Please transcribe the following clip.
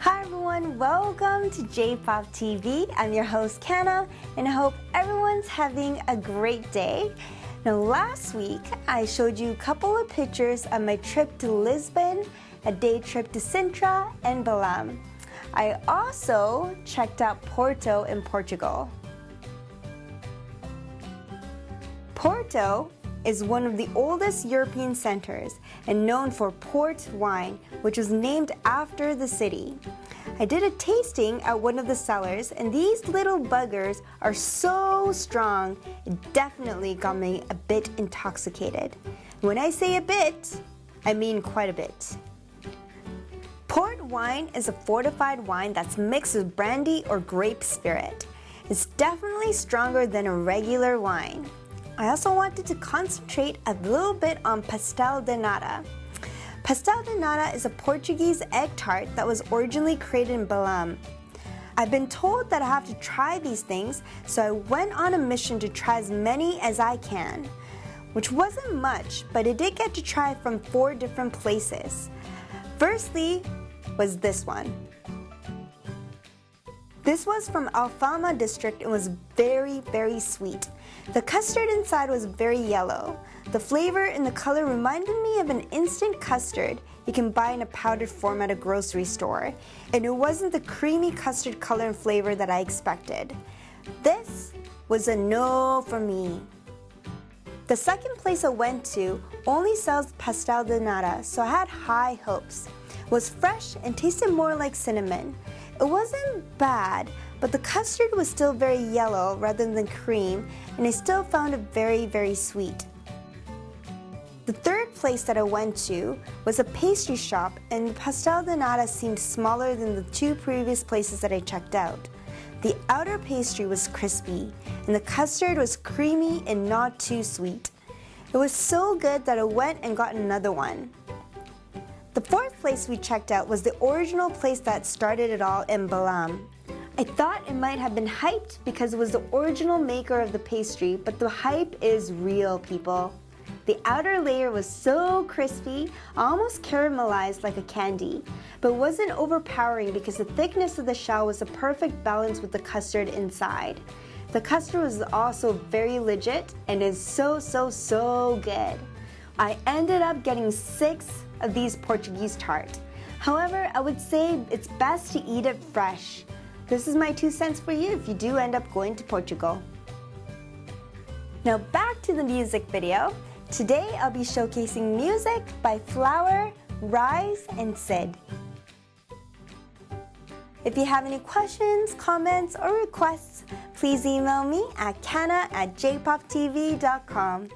Hi everyone, welcome to J-Pop TV. I'm your host Kana, and I hope everyone's having a great day. Now last week, I showed you a couple of pictures of my trip to Lisbon, a day trip to Sintra and Belém. I also checked out Porto in Portugal. Porto is one of the oldest European centers and known for port wine, which was named after the city. I did a tasting at one of the cellars, and these little buggers are so strong, it definitely got me a bit intoxicated. When I say a bit, I mean quite a bit. Port wine is a fortified wine that's mixed with brandy or grape spirit. It's definitely stronger than a regular wine. I also wanted to concentrate a little bit on Pastel de Nata. Pastel de Nata is a Portuguese egg tart that was originally created in Belém. I've been told that I have to try these things, so I went on a mission to try as many as I can, which wasn't much, but I did get to try from 4 different places. Firstly was this one. This was from Alfama district and was very, very sweet. The custard inside was very yellow. The flavor and the color reminded me of an instant custard you can buy in a powdered form at a grocery store, and it wasn't the creamy custard color and flavor that I expected. This was a no for me. The second place I went to only sells Pastel de Nata, so I had high hopes. It was fresh and tasted more like cinnamon. It wasn't bad, but the custard was still very yellow rather than cream, and I still found it very, very sweet. The third place that I went to was a pastry shop, and the Pastel de Nata seemed smaller than the 2 previous places that I checked out. The outer pastry was crispy, and the custard was creamy and not too sweet. It was so good that I went and got another one. The fourth place we checked out was the original place that started it all in Belém. I thought it might have been hyped because it was the original maker of the pastry, but the hype is real, people. The outer layer was so crispy, almost caramelized like a candy, but wasn't overpowering because the thickness of the shell was a perfect balance with the custard inside. The custard was also very legit and is so good. I ended up getting 6 of these Portuguese tart. However, I would say it's best to eat it fresh. This is my 2 cents for you if you do end up going to Portugal. Now back to the music video. Today I'll be showcasing music by Flower, Rise, and Sid. If you have any questions, comments, or requests, please email me at kana@jpoptv.com.